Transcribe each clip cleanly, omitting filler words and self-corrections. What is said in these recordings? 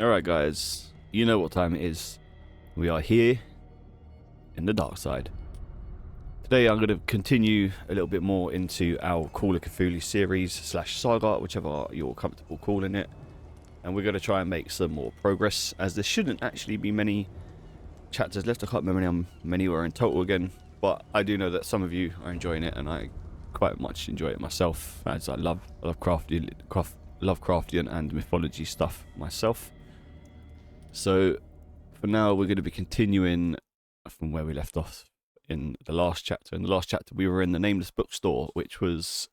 Alright guys, you know what time it is. We are here in the dark side. Today I'm going to continue a little bit more into our Call of Cthulhu series slash saga, whichever you're comfortable calling it. And we're going to try and make some more progress, as there shouldn't actually be many chapters left. I can't remember how many were in total again, but I do know that some of you are enjoying it, and I quite much enjoy it myself, as I love Lovecraftian and mythology stuff myself. So, for now, we're going to be continuing from where we left off in the last chapter. In the last chapter, we were in the Nameless Bookstore, which was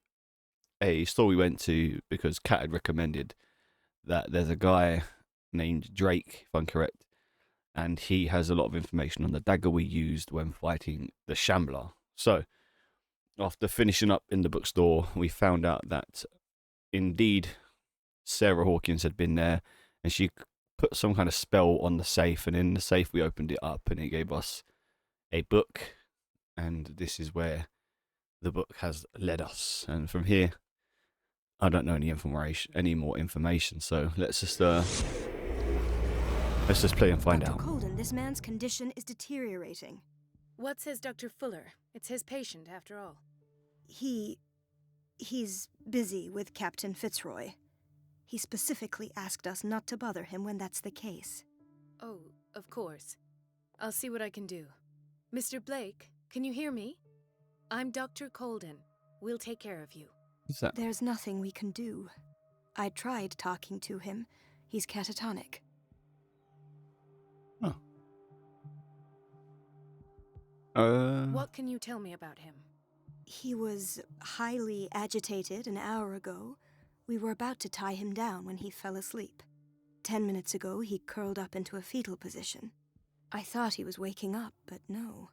a store we went to because Kat had recommended that there's a guy named Drake, if I'm correct, and he has a lot of information on the dagger we used when fighting the Shambler. So, after finishing up in the bookstore, we found out that indeed Sarah Hawkins had been there, and she put some kind of spell on the safe, and in the safe we opened it up and it gave us a book, and this is where the book has led us. And from here, I don't know any more information, so let's just play and find Dr. out. Colden, this man's condition is deteriorating. What says Dr. Fuller? It's his patient, after all. He's busy with Captain Fitzroy. He specifically asked us not to bother him when that's the case. Oh, of course. I'll see what I can do. Mr. Blake, can you hear me? I'm Dr. Colden. We'll take care of you. What's that? There's nothing we can do. I tried talking to him. He's catatonic. Oh. What can you tell me about him? He was highly agitated an hour ago. We were about to tie him down when he fell asleep. 10 minutes ago, he curled up into a fetal position. I thought he was waking up, but no.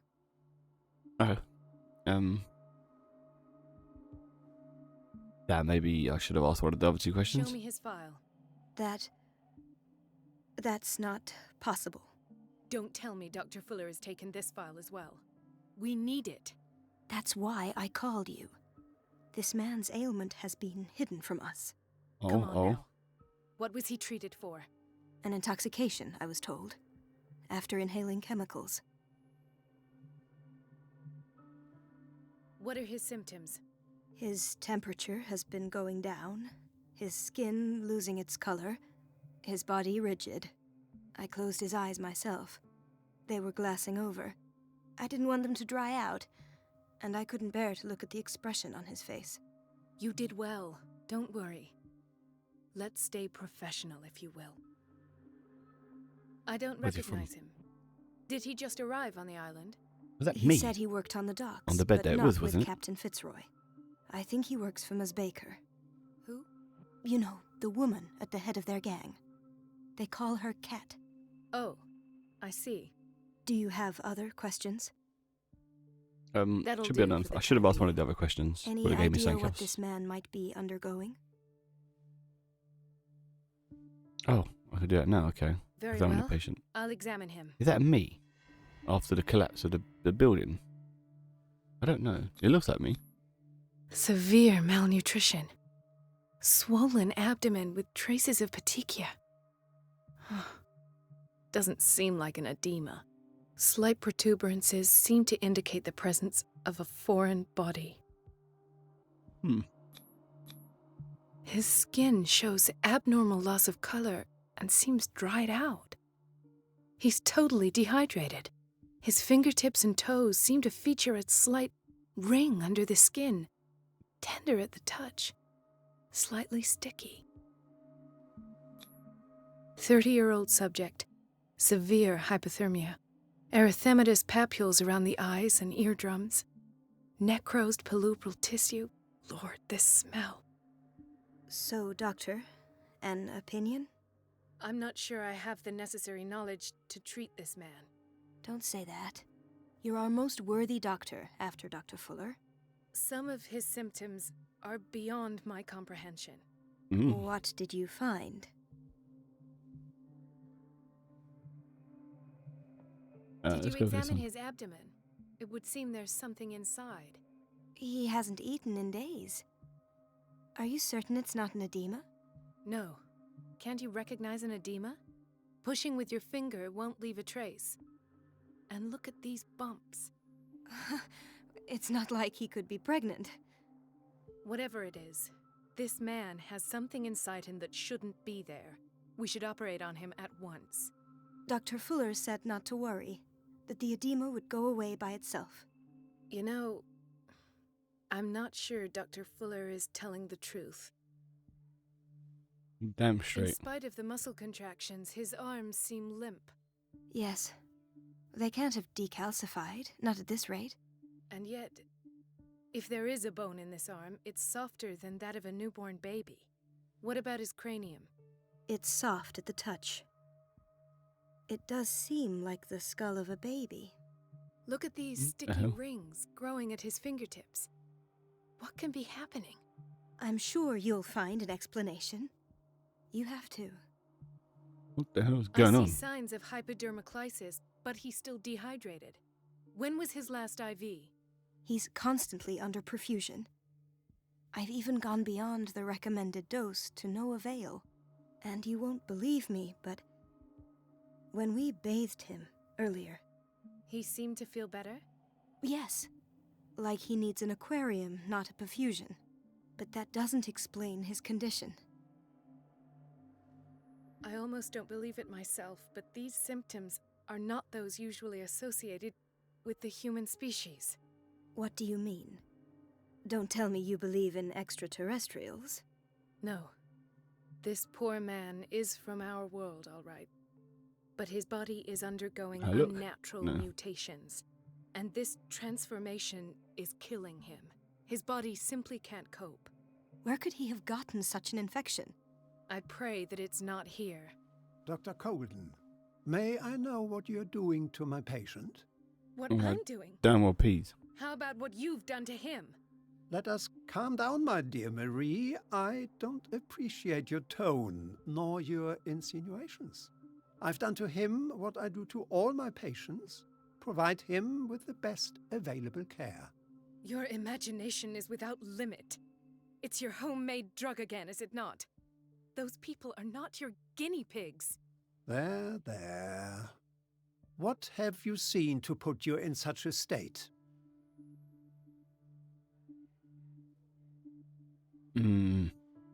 Yeah, maybe I should have asked one of the other two questions. Show me his file. That's not possible. Don't tell me Dr. Fuller has taken this file as well. We need it. That's why I called you. This man's ailment has been hidden from us. Come on now. What was he treated for? An intoxication, I was told, after inhaling chemicals. What are his symptoms? His temperature has been going down, his skin losing its color, his body rigid. I closed his eyes myself. They were glassing over. I didn't want them to dry out, and I couldn't bear to look at the expression on his face. You did well. Don't worry. Let's stay professional, if you will. I don't recognize him. Did he just arrive on the island? Was that He me? said he worked on the docks, On the bed but there, it not was, with wasn't it? Captain Fitzroy. I think he works for Ms. Baker. Who? You know, the woman at the head of their gang. They call her Cat. Oh, I see. Do you have other questions? That'll Should be do enough. for the I should have time asked one of the being. other questions. Any Would have gave me idea something what else. this man might be undergoing? Oh, I could do that now. Okay. Very Examine well. the patient. I'll examine him. Is that me? After the collapse of the building? I don't know. It looks like me. Severe malnutrition. Swollen abdomen with traces of petechia. Doesn't seem like an edema. Slight protuberances seem to indicate the presence of a foreign body. His skin shows abnormal loss of color and seems dried out. He's totally dehydrated. His fingertips and toes seem to feature a slight ring under the skin, tender at the touch, slightly sticky. 30-year-old subject, severe hypothermia, erythematous papules around the eyes and eardrums, necrosed palpebral tissue. Lord, this smell. So, Doctor, an opinion? I'm not sure I have the necessary knowledge to treat this man. Don't say that. You're our most worthy doctor after Dr. Fuller. Some of his symptoms are beyond my comprehension. What did you find? Did Let's you go for this examine one. his abdomen? It would seem there's something inside. He hasn't eaten in days. Are you certain it's not an edema? No. Can't you recognize an edema? Pushing with your finger won't leave a trace. And look at these bumps. It's not like he could be pregnant. Whatever it is, this man has something inside him that shouldn't be there. We should operate on him at once. Dr. Fuller said not to worry, that the edema would go away by itself. You know, I'm not sure Dr. Fuller is telling the truth. Damn In straight. spite of the muscle contractions, his arms seem limp. Yes. They can't have decalcified, not at this rate. And yet, if there is a bone in this arm, it's softer than that of a newborn baby. What about his cranium? It's soft at the touch. It does seem like the skull of a baby. Look at these the sticky hell? rings growing at his fingertips. What can be happening? I'm sure you'll find an explanation. You have to. What the hell's going I on? see signs of hypodermoclysis, but he's still dehydrated. When was his last IV? He's constantly under perfusion. I've even gone beyond the recommended dose to no avail. And you won't believe me, but when we bathed him earlier, He seemed to feel better? yes, like he needs an aquarium, not a perfusion. But that doesn't explain his condition. I almost don't believe it myself, but these symptoms are not those usually associated with the human species. What do you mean? Don't tell me you believe in extraterrestrials. No. This poor man is from our world, all right. But his body is undergoing Ah, look. unnatural No. mutations. And this transformation is killing him. His body simply can't cope. Where could he have gotten such an infection? I pray that it's not here. Dr. Colden, may I know what you're doing to my patient? What Oh, I'm doing? Damn well peas. How about what you've done to him? Let us calm down, my dear Marie. I don't appreciate your tone, nor your insinuations. I've done to him what I do to all my patients, provide him with the best available care. Your imagination is without limit. It's your homemade drug again, is it not? Those people are not your guinea pigs. There, there. What have you seen to put you in such a state?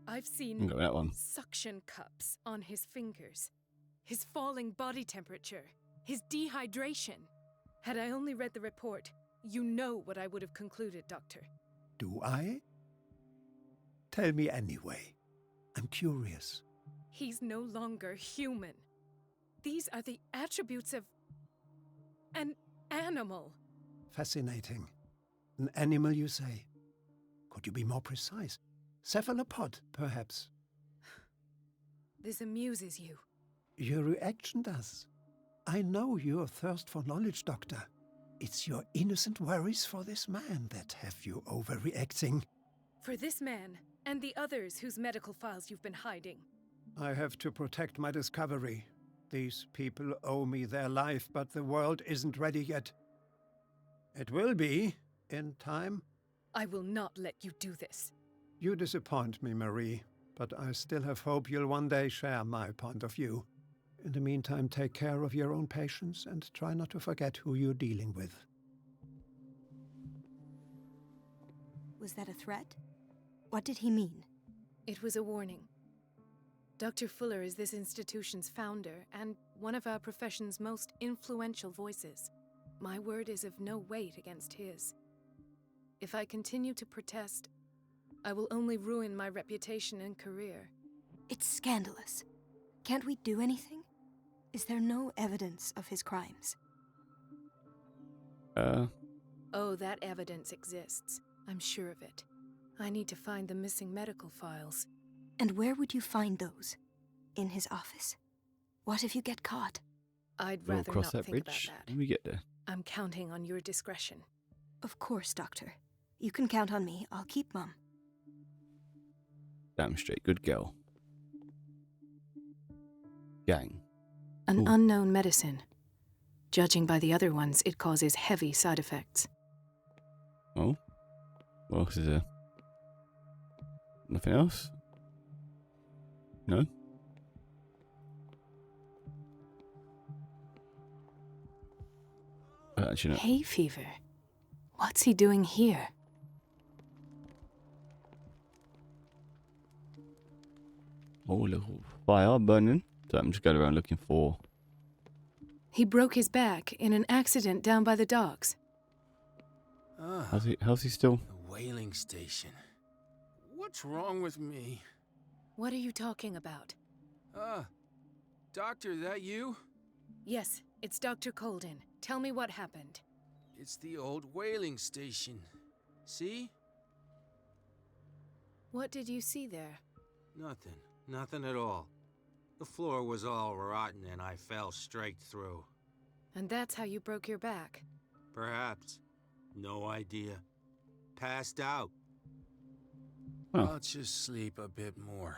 I've seen Got that one. suction cups on his fingers, his falling body temperature, his dehydration. Had I only read the report, you know what I would have concluded, Doctor. Do I? Tell me anyway. I'm curious. He's no longer human. These are the attributes of an animal. Fascinating. An animal, you say? Could you be more precise? Cephalopod, perhaps? This amuses you. Your reaction does. I know your thirst for knowledge, Doctor. It's your innocent worries for this man that have you overreacting. For this man, and the others whose medical files you've been hiding. I have to protect my discovery. These people owe me their life, but the world isn't ready yet. It will be, in time. I will not let you do this. You disappoint me, Marie, but I still have hope you'll one day share my point of view. In the meantime, take care of your own patients and try not to forget who you're dealing with. Was that a threat? What did he mean? It was a warning. Dr. Fuller is this institution's founder and one of our profession's most influential voices. My word is of no weight against his. If I continue to protest, I will only ruin my reputation and career. It's scandalous. Can't we do anything? Is there no evidence of his crimes? Oh, that evidence exists. I'm sure of it. I need to find the missing medical files. And where would you find those? In his office? What if you get caught? I'd We'll rather cross not that think bridge about when that. we get there. I'm counting on your discretion. Of course, Doctor. You can count on me. I'll keep mum. Damn straight. Good girl. Gang. An Ooh. unknown medicine. Judging by the other ones, it causes heavy side effects. Oh. What else is there? Nothing else? No? Actually, no. Hay fever. What's he doing here? Oh, a little fire burning. So I'm just going around looking for. He broke his back in an accident down by the docks. Ah, How's he still? the whaling station. What's wrong with me? What are you talking about? Doctor, that you? Yes, it's Dr. Colden. Tell me what happened. It's the old whaling station. See? What did you see there? Nothing. Nothing at all. The floor was all rotten and I fell straight through. And that's how you broke your back. Perhaps. No idea. Passed out. Oh. I'll just sleep a bit more.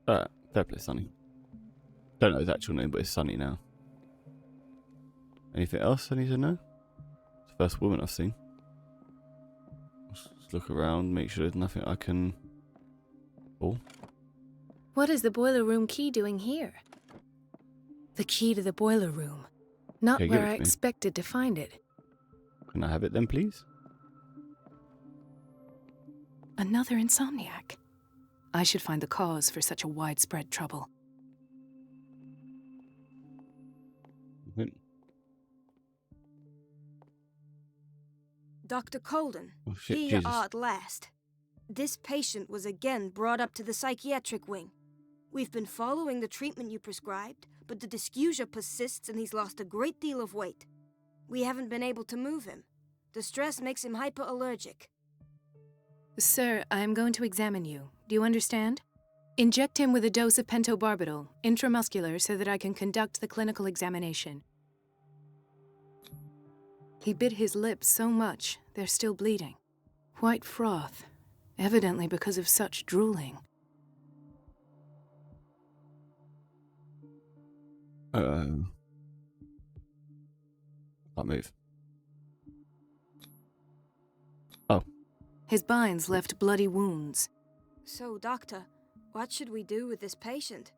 Fair play, Sonny. Don't know his actual name, but it's Sonny now. Anything else I need to know? It's the first woman I've seen. Just look around, make sure there's nothing I can. Oh. What is the boiler room key doing here? The key to the boiler room. Not Okay, give where it I to me. expected to find it. Can I have it then, please? Another insomniac. I should find the cause for such a widespread trouble. Dr. Colden, Oh shit, here you Jesus. are at last. This patient was again brought up to the psychiatric wing. We've been following the treatment you prescribed, but the dysgeusia persists and he's lost a great deal of weight. We haven't been able to move him. The stress makes him hyperallergic. Sir, I am going to examine you. Do you understand? Inject him with a dose of pentobarbital, intramuscular, so that I can conduct the clinical examination. He bit his lips so much, they're still bleeding. White froth, evidently because of such drooling. Can't move. Oh. His binds left bloody wounds. So, doctor, what should we do with this patient?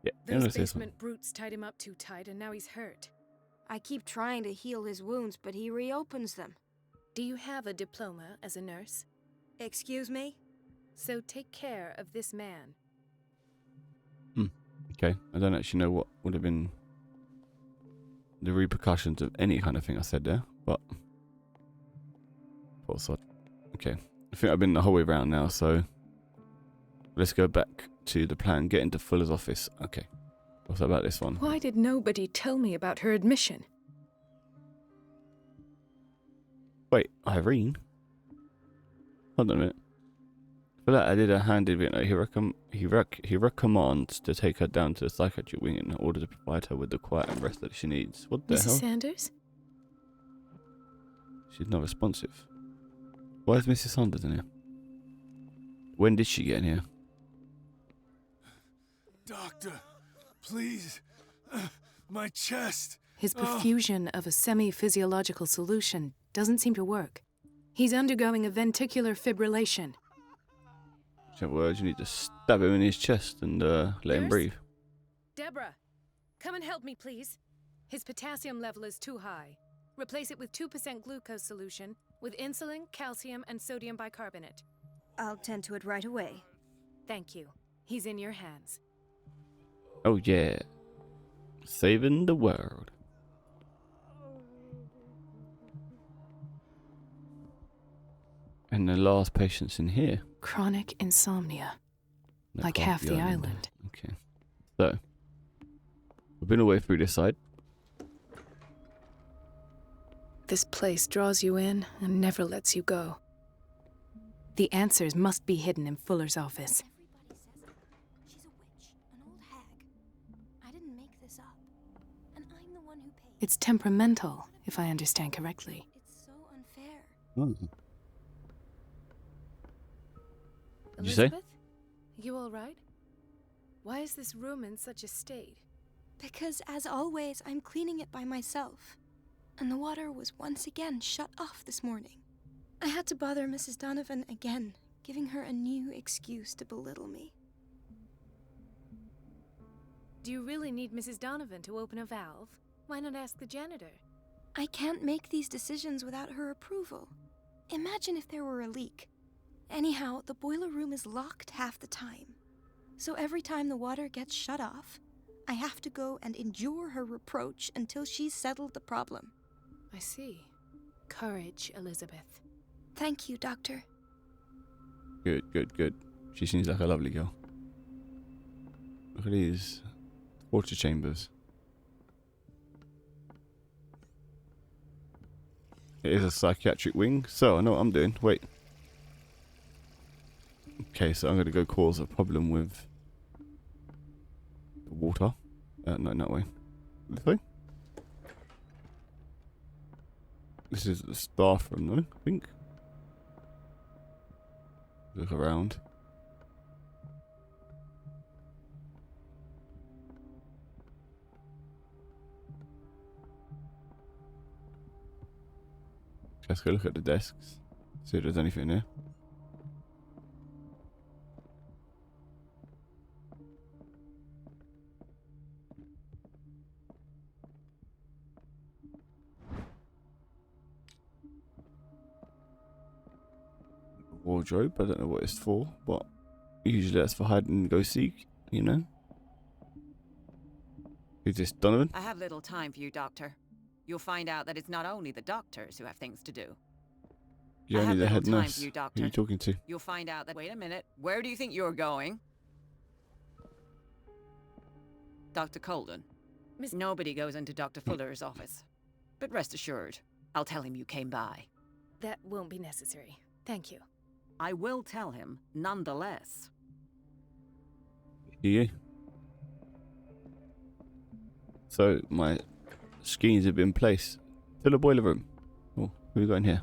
Yeah, Those this one. basement brutes tied him up too tight and now he's hurt. I keep trying to heal his wounds, but he reopens them. Do you have a diploma as a nurse? Excuse me? So take care of this man. Okay, I don't actually know what would have been the repercussions of any kind of thing I said there, but also, okay. I think I've been the whole way around now, so let's go back to the plan. Get into Fuller's office. Okay, what's about this one? Why did nobody tell me about her admission? Wait, Irene? Hold on a minute. For that, I did a handed video. He recommends to take her down to the psychiatric wing in order to provide her with the quiet and rest that she needs. What the Mrs. hell? Sanders? She's not responsive. Why is Mrs. Sanders in here? When did she get in here? Doctor, please. My chest. His perfusion of a semi-physiological solution doesn't seem to work. He's undergoing a ventricular fibrillation. In words, you need to stab him in his chest and let him Nurse? breathe. Deborah, come and help me, please. His potassium level is too high. Replace it with 2% glucose solution with insulin, calcium, and sodium bicarbonate. I'll tend to it right away. Thank you. He's in your hands. Oh yeah. Saving the world. And the last patient's in here. Chronic insomnia. No, Like can't half be the island. island. Okay. So, we've been away through this side. This place draws you in and never lets you go. The answers must be hidden in Fuller's office. Everybody says it. She's a witch, an old hag. I didn't make this up. And I'm the one who paid. It's temperamental, if I understand correctly. It's so unfair. Did you say? Elizabeth? You all right? Why is this room in such a state? Because, as always, I'm cleaning it by myself. And the water was once again shut off this morning. I had to bother Mrs. Donovan again, giving her a new excuse to belittle me. Do you really need Mrs. Donovan to open a valve? Why not ask the janitor? I can't make these decisions without her approval. Imagine if there were a leak. Anyhow, the boiler room is locked half the time. So every time the water gets shut off, I have to go and endure her reproach until she's settled the problem. I see. Courage, Elizabeth. Thank you, Doctor. Good, good, good. She seems like a lovely girl. Look at these torture chambers. It is a psychiatric wing, so I know what I'm doing. Wait. Okay, so I'm going to go cause a problem with the water. No, that way. This way? This is the staff room, though, I think. Look around. Let's go look at the desks. See if there's anything here. Wardrobe, I don't know what it's for, but usually that's for hide and go seek, you know? Who's this, Donovan? I have little time for you, Doctor. You'll find out that it's not only the doctors who have things to do. You're I only have the little head time nurse. for you, Who Doctor. are you talking to? You'll find out that— Wait a minute. Where do you think you're going? Dr. Colden. Nobody goes into Dr. Fuller's office. But rest assured, I'll tell him you came by. That won't be necessary. Thank you. I will tell him, nonetheless. You. So, my schemes have been placed to the boiler room. Oh, who we got in here?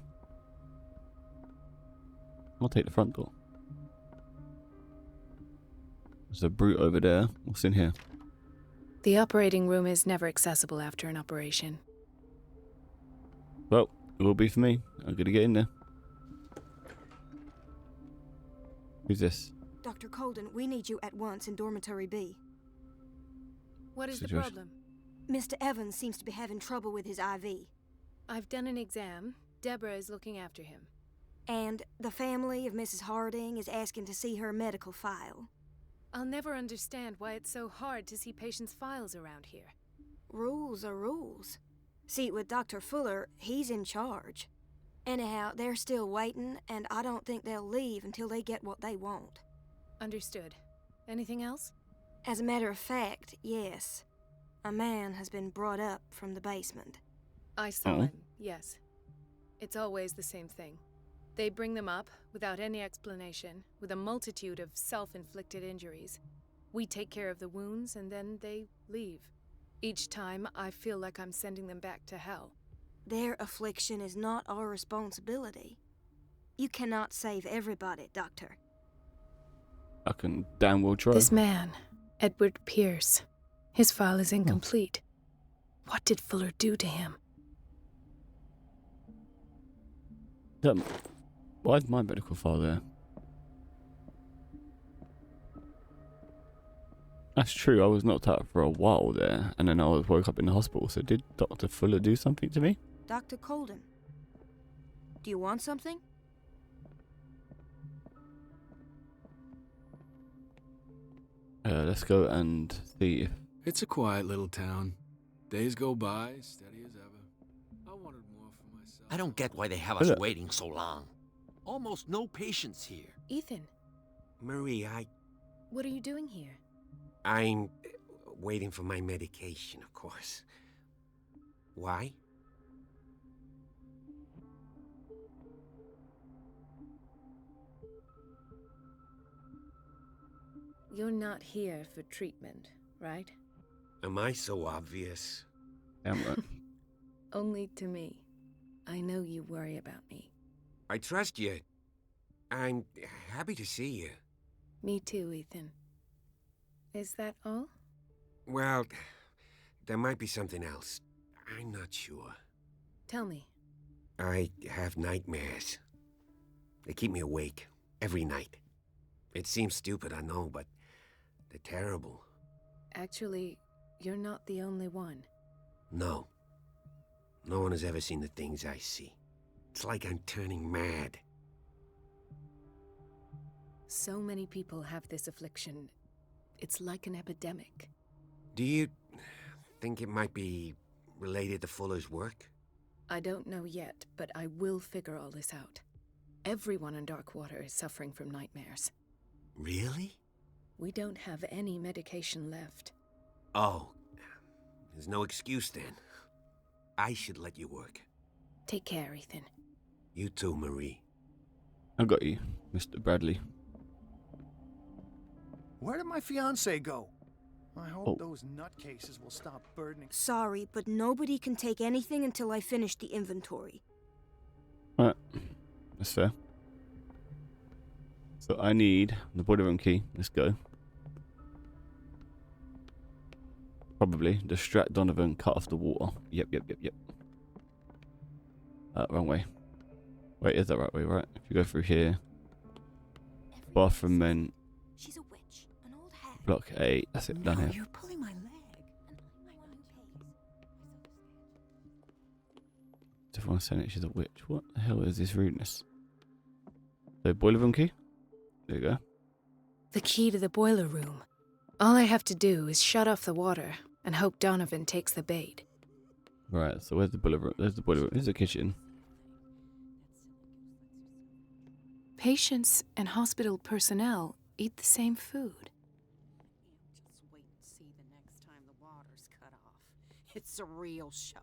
I'll take the front door. There's a brute over there. What's in here? The operating room is never accessible after an operation. Well, it will be for me. I'm gonna get in there. Who's this? Dr. Colden, we need you at once in Dormitory B. What is the Situation. problem? Mr. Evans seems to be having trouble with his IV. I've done an exam. Deborah is looking after him. And the family of Mrs. Harding is asking to see her medical file. I'll never understand why it's so hard to see patients' files around here. Rules are rules. See, with Dr. Fuller, he's in charge. Anyhow, they're still waiting, and I don't think they'll leave until they get what they want. Understood. Anything else? As a matter of fact, yes. A man has been brought up from the basement. I saw Oh. him, yes. It's always the same thing. They bring them up, without any explanation, with a multitude of self-inflicted injuries. We take care of the wounds, and then they leave. Each time, I feel like I'm sending them back to hell. Their affliction is not our responsibility. You cannot save everybody, Doctor. I can damn well try. This man, Edward Pierce, his file is incomplete. What did Fuller do to him? Why is my medical file there? That's true, I was knocked out for a while there, and then I woke up in the hospital, so did Dr. Fuller do something to me? Dr. Colden, do you want something? Let's go and see if... It's a quiet little town. Days go by, steady as ever. I wanted more for myself. I don't get why they have Is us it? waiting so long. Almost no patients here. Ethan, Marie, what are you doing here? I'm waiting for my medication, of course. Why? You're not here for treatment, right? Am I so obvious? Damn right. Only to me. I know you worry about me. I trust you. I'm happy to see you. Me too, Ethan. Is that all? Well, there might be something else. I'm not sure. Tell me. I have nightmares. They keep me awake. Every night. It seems stupid, I know, but they're terrible. Actually, you're not the only one. No. No one has ever seen the things I see. It's like I'm turning mad. So many people have this affliction. It's like an epidemic. Do you think it might be related to Fuller's work? I don't know yet, but I will figure all this out. Everyone in Darkwater is suffering from nightmares. Really? We don't have any medication left. Oh. There's no excuse then. I should let you work. Take care, Ethan. You too, Marie. I got you, Mr. Bradley. Where did my fiancé go? I hope Oh. those nutcases will stop burdening. Sorry, but nobody can take anything until I finish the inventory. Alright, that's fair. So I need the boiler room key. Let's go. Probably distract Donovan, cut off the water. Yep. Wrong way. Wait, is that right way? Right. If you go through here, bathroom men, She's a witch, an old hag. block 8. That's it. Down here. You're pulling my leg. Everyone's saying that she's a witch. What the hell is this rudeness? So boiler room key. There you go. The key to the boiler room. All I have to do is shut off the water and hope Donovan takes the bait. Right. So where's the boiler room? There's the boiler room. There's the kitchen. Patients and hospital personnel eat the same food. Just wait and see the next time the water's cut off. It's a real show.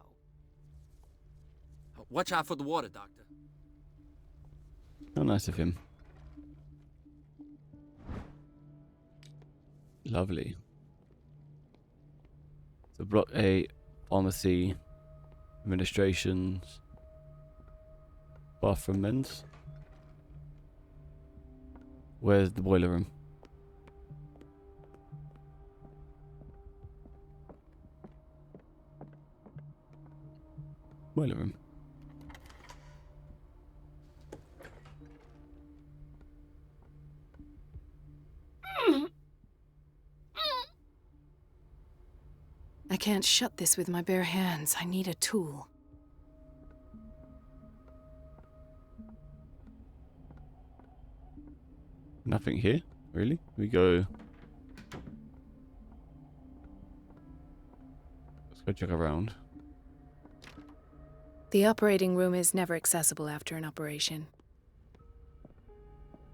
Watch out for the water, Doctor. How nice of him. Lovely. So block 8, pharmacy, administrations, bathroom men's. Where's the boiler room? Boiler room. I can't shut this with my bare hands. I need a tool. Nothing here, really? We go. Let's go check around. The operating room is never accessible after an operation.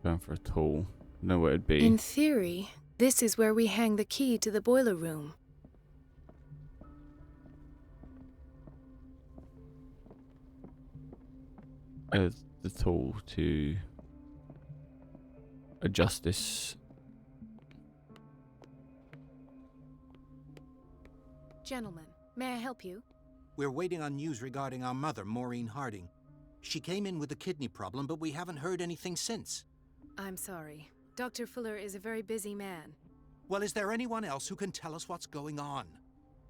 Going for a tool. Know where it'd be. In theory, this is where we hang the key to the boiler room. As the tool to adjust this. Gentlemen, may I help you? We're waiting on news regarding our mother, Maureen Harding. She came in with a kidney problem, but we haven't heard anything since. I'm sorry. Dr. Fuller is a very busy man. Well, is there anyone else who can tell us what's going on?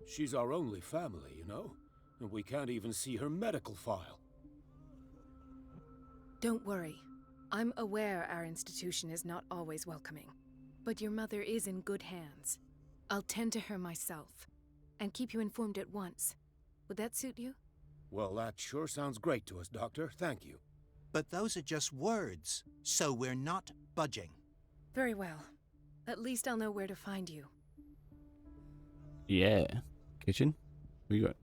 She's our only family, you know? And we can't even see her medical file. Don't worry. I'm aware our institution is not always welcoming. But your mother is in good hands. I'll tend to her myself. And keep you informed at once. Would that suit you? Well, that sure sounds great to us, Doctor. Thank you. But those are just words, so we're not budging. Very well. At least I'll know where to find you. Yeah. Kitchen? What you got?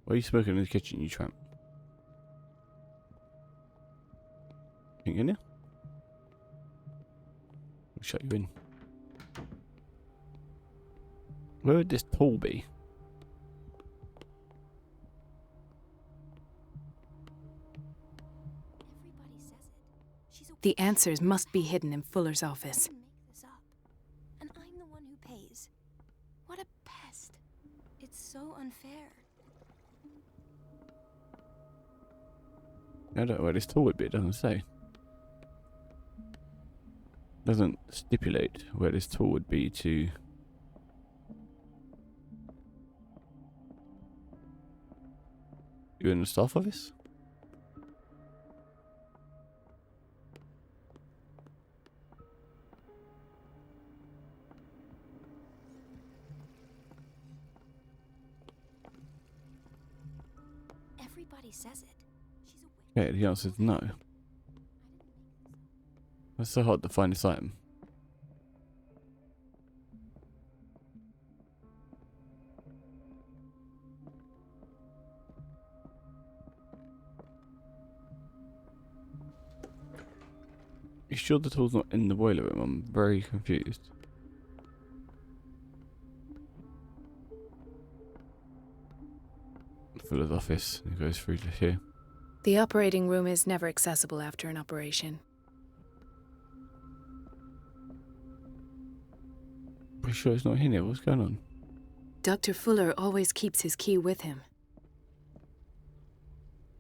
Why are you smoking in the kitchen, you tramp? Think in there? I'll shut you in. Where would this tool be? Everybody says it. She's a The witch. answers must be hidden in Fuller's I office. didn't make this up. And I'm the one who pays. What a pest. It's so unfair. I don't know where this tool would be, it doesn't say. Doesn't stipulate where this tool would be to... You in the staff office? Everybody says it. She's a witch. Okay, the answer is no. It's so hard to find this item. You sure the tool's not in the boiler room? I'm very confused. Fuller's office. It goes through to here. The operating room is never accessible after an operation. Pretty sure it's not in here. What's going on? Dr. Fuller always keeps his key with him.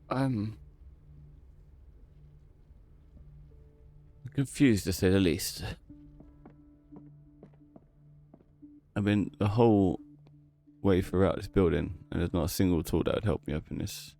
I'm confused to say the least. I've been the whole way throughout this building, and there's not a single tool that would help me open this.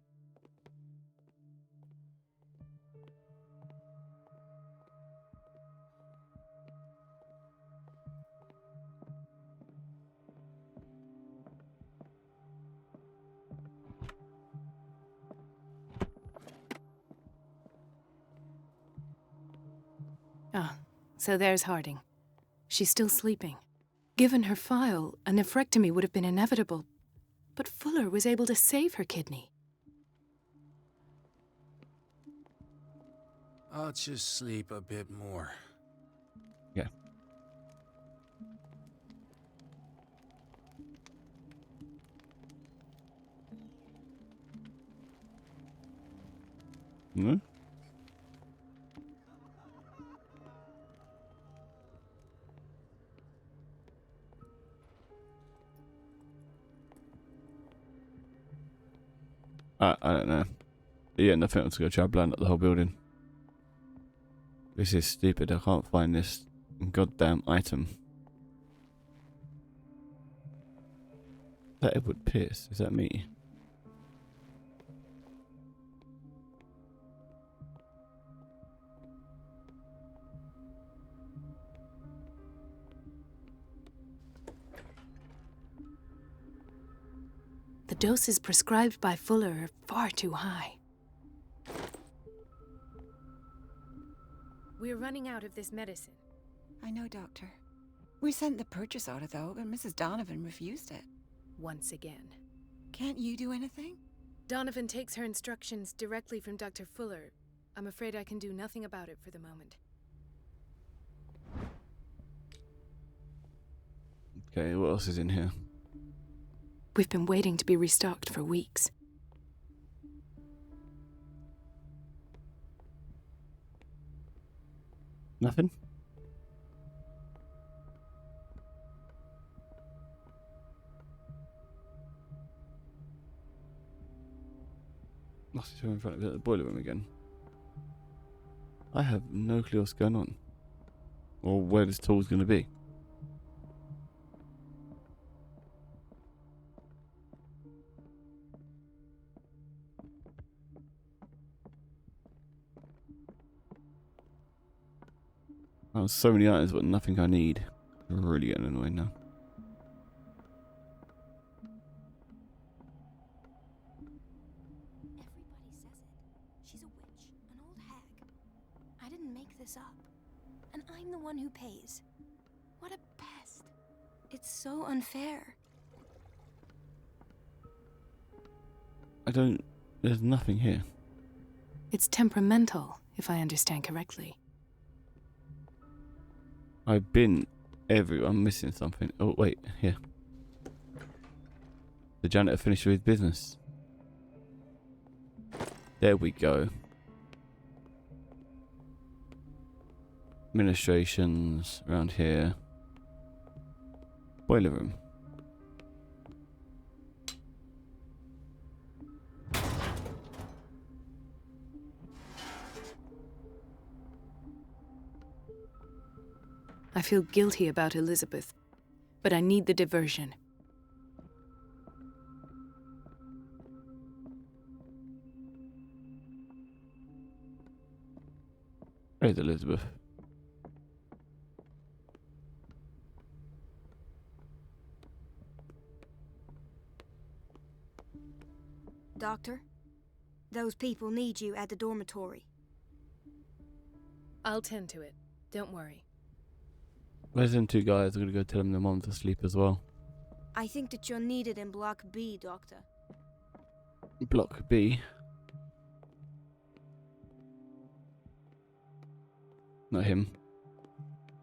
Ah, so there's Harding. She's still sleeping. Given her file, a nephrectomy would have been inevitable, but Fuller was able to save her kidney. I'll just sleep a bit more. Yeah. Hmm? I don't know. Yeah, nothing else to go try to blind up the whole building. This is stupid. I can't find this goddamn item. Is that Edward Pierce? Is that me? The doses prescribed by Fuller are far too high. We're running out of this medicine. I know, Doctor. We sent the purchase order, though, but Mrs. Donovan refused it. Once again. Can't you do anything? Donovan takes her instructions directly from Dr. Fuller. I'm afraid I can do nothing about it for the moment. Okay, what else is in here? We've been waiting to be restocked for weeks. Nothing? Must be in front of the boiler room again. I have no clue what's going on. Or where this tool's going to be. Oh, so many items, but nothing I need. Really getting annoying now. Everybody says it. She's a witch, an old hag. I didn't make this up. And I'm the one who pays. What a pest. It's so unfair. There's nothing here. It's temperamental, if I understand correctly. I've been everywhere. I'm missing something. Oh, wait, here. The janitor finished with his business. There we go. Administrations around here. Boiler room. I feel guilty about Elizabeth, but I need the diversion. Where's Elizabeth? Doctor? Those people need you at the dormitory. I'll tend to it. Don't worry. Where's them two guys? I'm gonna go tell them their mom's asleep as well. I think that you're needed in Block B, Doctor. Block B. Not him.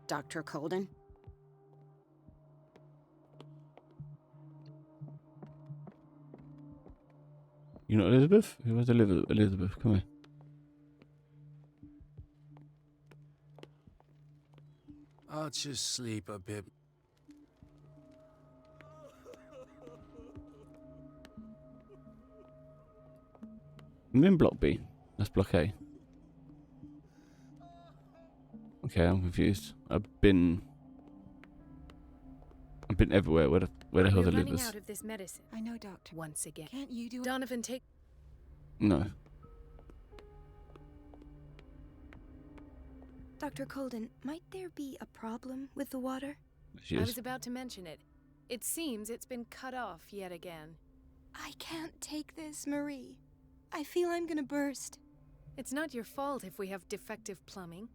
Dr. Colden? You not Elizabeth? Who was Elizabeth? Come here. I'll just sleep a bit. I'm in Block B. That's Block A. Okay, I'm confused. I've been everywhere. Where the hell We're the running livers? out of this medicine. I know, Doctor. Once again. Can't you do it? Donovan, take... No. Dr. Colden, might there be a problem with the water? She I is. was about to mention it. It seems it's been cut off yet again. I can't take this, Marie. I feel I'm gonna burst. It's not your fault if we have defective plumbing.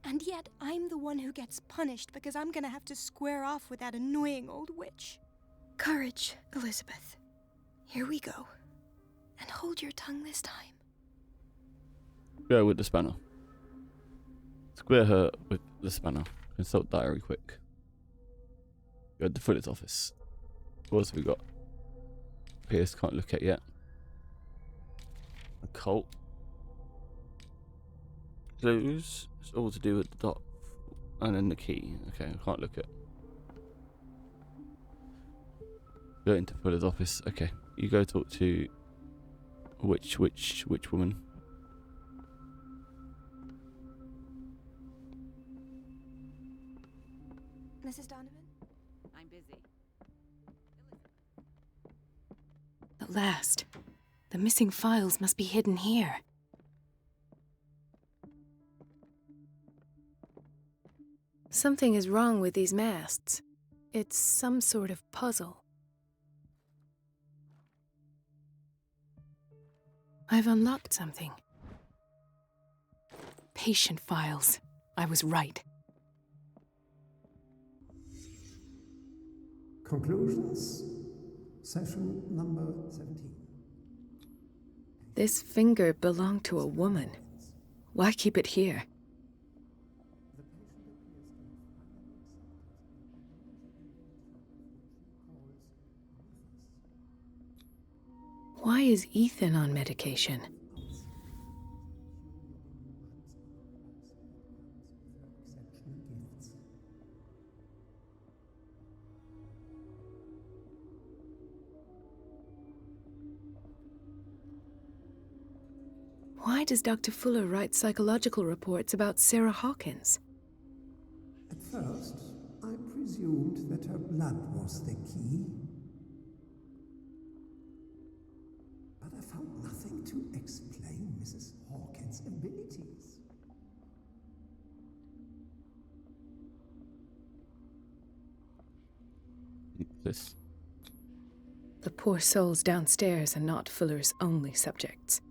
And yet, I'm the one who gets punished because I'm gonna have to square off with that annoying old witch. Courage, Elizabeth. Here we go. And hold your tongue this time. Go with the spanner. Square her with the spanner. Consult diary quick. Go to the Fuller's office. What else have we got? Pierce can't look at yet. Occult. Clues. It's all to do with the dot. And then the key. Okay, I can't look at. Go into Fuller's office. Okay, you go talk to which woman? Mrs. Donovan? I'm busy. At last. The missing files must be hidden here. Something is wrong with these masts. It's some sort of puzzle. I've unlocked something. Patient files. I was right. Conclusions? Session number 17. This finger belonged to a woman. Why keep it here? Why is Ethan on medication? Why does Dr. Fuller write psychological reports about Sarah Hawkins? At first, I presumed that her blood was the key. But I found nothing to explain Mrs. Hawkins' abilities. This. The poor souls downstairs are not Fuller's only subjects.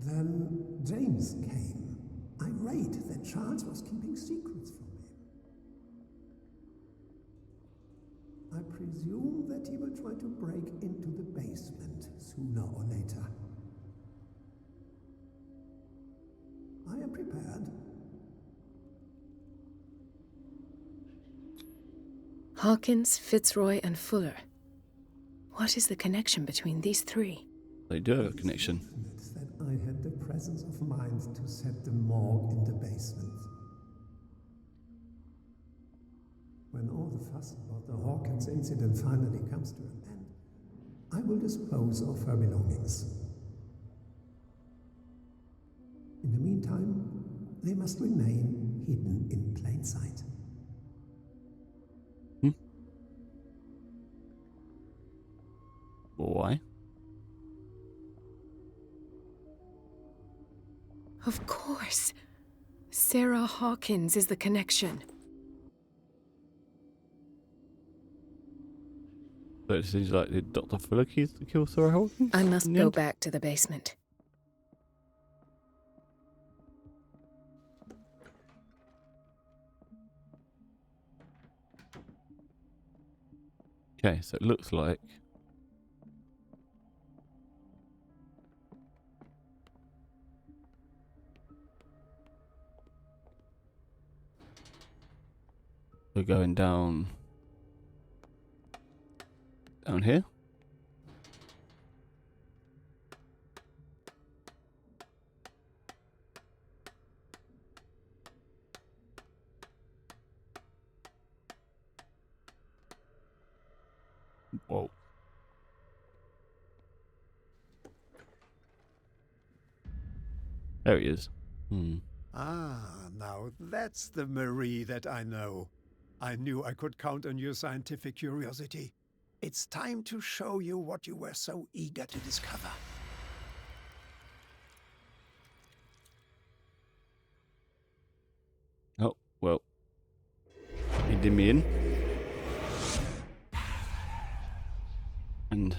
Then James came, irate that Charles was keeping secrets from him. I presume that he will try to break into the basement sooner or later. I am prepared. Hawkins, Fitzroy, and Fuller. What is the connection between these three? They do have a connection. That I had the presence of mind to set the morgue in the basement. When all the fuss about the Hawkins incident finally comes to an end, I will dispose of her belongings. In the meantime, they must remain hidden in plain sight. Why? Of course. Sarah Hawkins is the connection. So it seems like did Dr. Fuller kill Sarah Hawkins? I must in the go end? back to the basement. Okay, so it looks like we're going down here. Whoa. There he is. Ah, now that's the Marie that I know. I knew I could count on your scientific curiosity. It's time to show you what you were so eager to discover. Oh, well. He did me in. And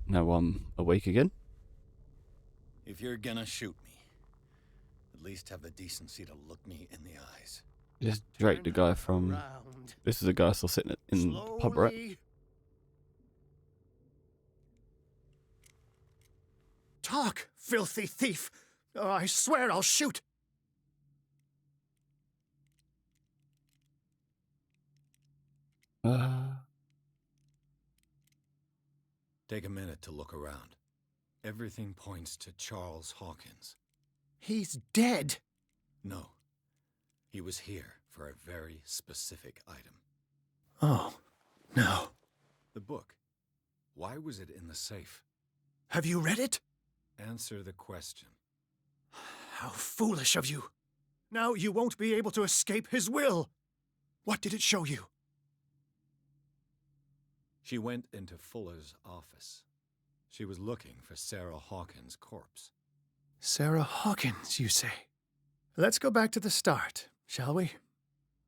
now I'm awake again. If you're gonna shoot me, at least have the decency to look me in the eyes. This is Drake, the guy from... This is the guy still sitting in the pub, right? Talk, filthy thief! Oh, I swear I'll shoot! Take a minute to look around. Everything points to Charles Hawkins. He's dead! No. He was here for a very specific item. Oh, no. The book. Why was it in the safe? Have you read it? Answer the question. How foolish of you. Now you won't be able to escape his will. What did it show you? She went into Fuller's office. She was looking for Sarah Hawkins' corpse. Sarah Hawkins, you say? Let's go back to the start, shall we?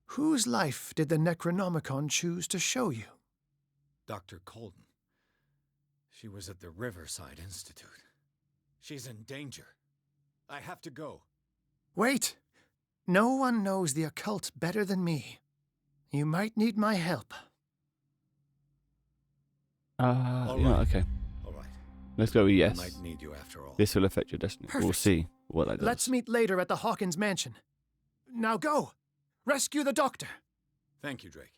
Whose life did the NECRONOMICON choose to show you? Dr. Colden. She was at the Riverside Institute. She's in danger. I have to go. Wait! No one knows the occult better than me. You might need my help. Yeah, okay. All right. Let's go with yes. I might need you after all. This will affect your destiny. We'll Perfect. see what that does. Let's meet later at the Hawkins mansion. Now go! Rescue the doctor! Thank you, Drake.